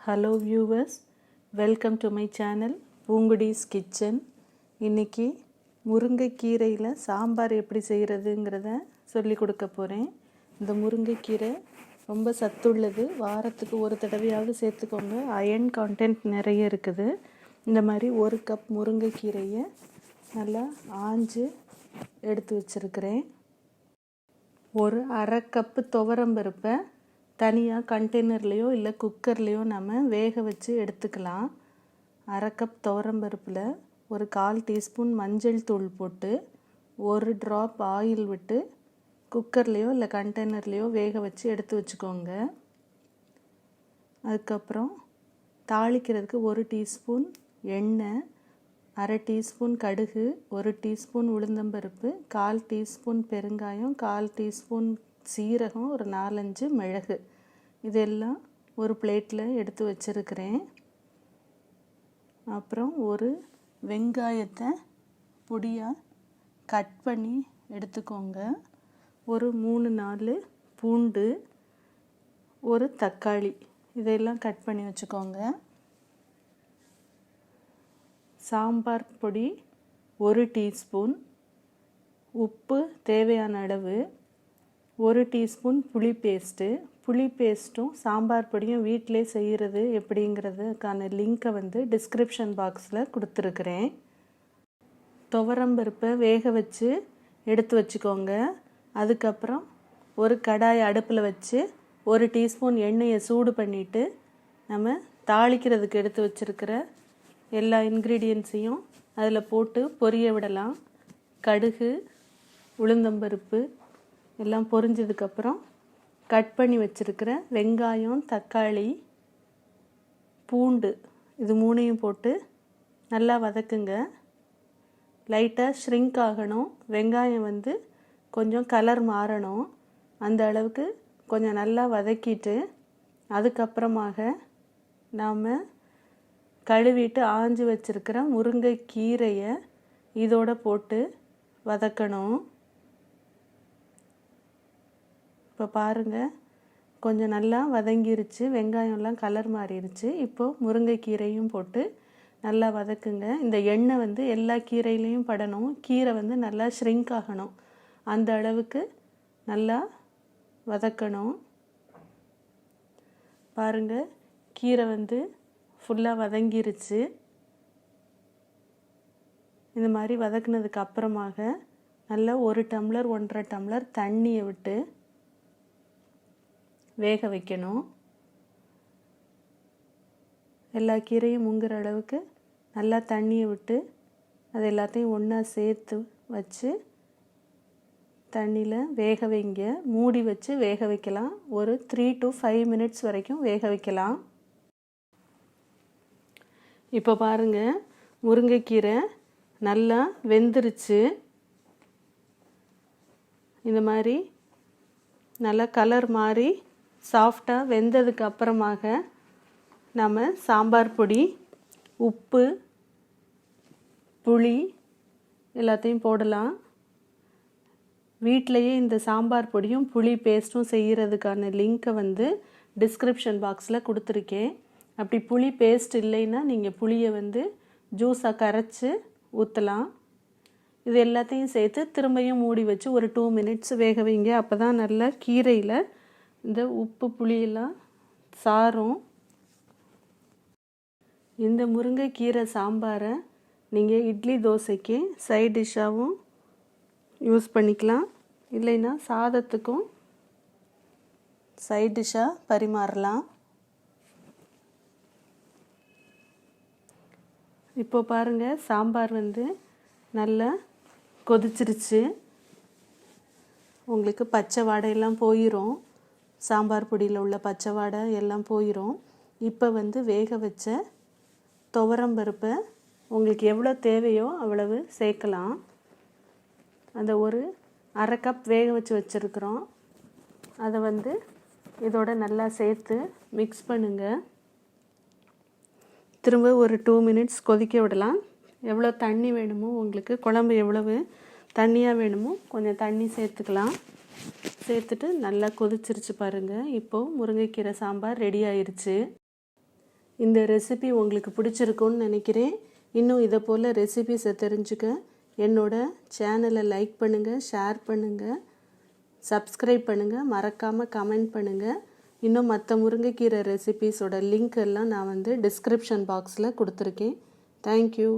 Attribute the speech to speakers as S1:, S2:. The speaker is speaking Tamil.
S1: Hello viewers, welcome to my channel பூங்குடிஸ் kitchen. இன்றைக்கி முருங்கைக்கீரையில் சாம்பார் எப்படி செய்கிறதுங்கிறத சொல்லி கொடுக்க போகிறேன். இந்த முருங்கைக்கீரை ரொம்ப சத்துள்ளது. வாரத்துக்கு ஒரு தடவையாவது சேர்த்துக்கோங்க. அயர்ன் கான்டென்ட் நிறைய இருக்குது. இந்த மாதிரி 1 கப் முருங்கைக்கீரையை நல்லா ஆஞ்சு எடுத்து வச்சுருக்கிறேன். ஒரு அரை கப்பு துவரம்பருப்பை தனியாக கண்டெய்னர்லேயோ இல்லை குக்கர்லேயோ நம்ம வேக வச்சு எடுத்துக்கலாம். அரை கப் துவரம்பருப்பில் ஒரு 1/4 டீஸ்பூன் மஞ்சள் தூள் போட்டு 1 ட்ராப் ஆயில் விட்டு குக்கர்லேயோ இல்லை கண்டெய்னர்லேயோ வேக வச்சு எடுத்து வச்சுக்கோங்க. அதுக்கப்புறம் தாளிக்கிறதுக்கு 1 டீஸ்பூன் எண்ணெய், அரை டீஸ்பூன் கடுகு, 1 டீஸ்பூன் உளுந்தம்பருப்பு, 1/4 டீஸ்பூன் பெருங்காயம், 1/4 டீஸ்பூன் சீரகம், ஒரு 4-5 மிளகு, இதெல்லாம் ஒரு பிளேட்டில் எடுத்து வச்சுருக்கிறேன். அப்புறம் ஒரு வெங்காயத்தை பொடியாக கட் பண்ணி எடுத்துக்கோங்க. ஒரு 3-4 பூண்டு, ஒரு தக்காளி, இதெல்லாம் கட் பண்ணி வச்சுக்கோங்க. சாம்பார் பொடி 1 டீஸ்பூன், உப்பு தேவையான அளவு, 1 டீஸ்பூன் புளி பேஸ்ட்டும் சாம்பார் பொடியும் வீட்டிலே செய்கிறது எப்படிங்கிறதுக்கான லிங்க்கை டிஸ்கிரிப்ஷன் பாக்ஸில் கொடுத்துருக்குறேன். துவரம்பருப்பை வேக வச்சு எடுத்து வச்சுக்கோங்க. அதுக்கப்புறம் ஒரு கடாய் அடுப்பில் வச்சு 1 டீஸ்பூன் எண்ணெயை சூடு பண்ணிவிட்டு நம்ம தாளிக்கிறதுக்கு எடுத்து வச்சுருக்கிற எல்லா இன்க்ரீடியன்ஸையும் அதில் போட்டு பொரிய விடலாம். கடுகு, உளுந்தம்பருப்பு எல்லாம் பொரிஞ்சதுக்கப்புறம் கட் பண்ணி வச்சுருக்கிற வெங்காயம், தக்காளி, பூண்டு, இது 3ஐயும் போட்டு நல்லா வதக்குங்க. லைட்டாக ஷ்ரிங்க் ஆகணும். வெங்காயம் கொஞ்சம் கலர் மாறணும். அந்த அளவுக்கு கொஞ்சம் நல்லா வதக்கிட்டு அதுக்கப்புறமாக நாம் கழுவிட்டு ஆஞ்சு வச்சுருக்கிற முருங்கைக்கீரையை இதோட போட்டு வதக்கணும். இப்போ பாருங்கள், கொஞ்சம் நல்லா வதங்கிருச்சு. வெங்காயம்லாம் கலர் மாறிடுச்சு. இப்போது முருங்கைக்கீரையும் போட்டு நல்லா வதக்குங்க. இந்த எண்ணெய் எல்லா கீரையிலையும் படணும். கீரை நல்லா ஷ்ரிங்க் ஆகணும். அந்த அளவுக்கு நல்லா வதக்கணும். பாருங்கள், கீரை ஃபுல்லாக வதங்கிருச்சு. இந்த மாதிரி வதக்குனதுக்கு அப்புறமாக நல்லா 1 டம்ளர் 1.5 டம்ளர் தண்ணியை விட்டு வேக வைக்கணும். எல்லா கீரையும் முங்குற அளவுக்கு நல்லா தண்ணியை விட்டு அது எல்லாத்தையும் ஒன்றா சேர்த்து வச்சு தண்ணியில் வேக வைங்க. மூடி வச்சு வேக வைக்கலாம். ஒரு 3 to 5 மினிட்ஸ் வரைக்கும் வேக வைக்கலாம். இப்போ பாருங்கள், முருங்கைக்கீரை நல்லா வெந்துருச்சு. இந்த மாதிரி நல்லா கலர் மாறி சாஃப்டாக வெந்ததுக்கு அப்புறமாக நம்ம சாம்பார் பொடி, உப்பு, புளி எல்லாத்தையும் போடலாம். வீட்டிலையே இந்த சாம்பார் பொடியும் புளி பேஸ்ட்டும் செய்கிறதுக்கான லிங்க்கை டிஸ்கிரிப்ஷன் பாக்ஸில் கொடுத்துருக்கேன். அப்படி புளி பேஸ்ட் இல்லைன்னா நீங்கள் புளியை ஜூஸாக கரைச்சி ஊற்றலாம். இது எல்லாத்தையும் சேர்த்து திரும்பியும் மூடி வச்சு ஒரு 2 மினிட்ஸ் வேக வைங்க. அப்போ தான் நல்லா கீரையில் இந்த உப்பு புளியெல்லாம் சாரும். இந்த முருங்கைக்கீரை சாம்பாரை நீங்கள் இட்லி தோசைக்கு சைட் டிஷ்ஷாகவும் யூஸ் பண்ணிக்கலாம். இல்லைன்னா சாதத்துக்கும் சைட் டிஷ்ஷாக பரிமாறலாம். இப்போ பாருங்கள், சாம்பார் நல்லா கொதிச்சிருச்சு. உங்களுக்கு பச்சை வாடையெல்லாம் போயிடும். சாம்பார் பொடியில் உள்ள பச்சை வாடை எல்லாம் போயிடும். இப்போ வேக வச்ச துவரம்பருப்பை உங்களுக்கு எவ்வளோ தேவையோ அவ்வளவு சேர்க்கலாம். அந்த ஒரு அரை கப் வேக வச்சு வச்சுருக்குறோம். அதை இதோட நல்லா சேர்த்து மிக்ஸ் பண்ணுங்கள். திரும்ப ஒரு 2 மினிட்ஸ் கொதிக்க விடலாம். எவ்வளோ தண்ணி வேணுமோ, உங்களுக்கு குழம்பு எவ்வளவு தண்ணியாக வேணுமோ கொஞ்சம் தண்ணி சேர்த்துக்கலாம். சேர்த்துட்டு நல்லா கொதிச்சிருச்சு பாருங்கள். இப்போது முருங்கைக்கீரை சாம்பார் ரெடி ஆயிடுச்சு. இந்த ரெசிபி உங்களுக்கு பிடிச்சிருக்குன்னு நினைக்கிறேன். இன்னும் இதை போல் ரெசிபிஸை தெரிஞ்சுக்க என்னோட சேனலை லைக் பண்ணுங்கள், ஷேர் பண்ணுங்கள், சப்ஸ்கிரைப் பண்ணுங்கள், மறக்காமல் கமெண்ட் பண்ணுங்கள். இன்னும் மற்ற முருங்கைக்கீரை ரெசிபீஸோட லிங்க் எல்லாம் நான் டிஸ்கிரிப்ஷன் பாக்ஸில் கொடுத்துருக்கேன். தேங்க்யூ.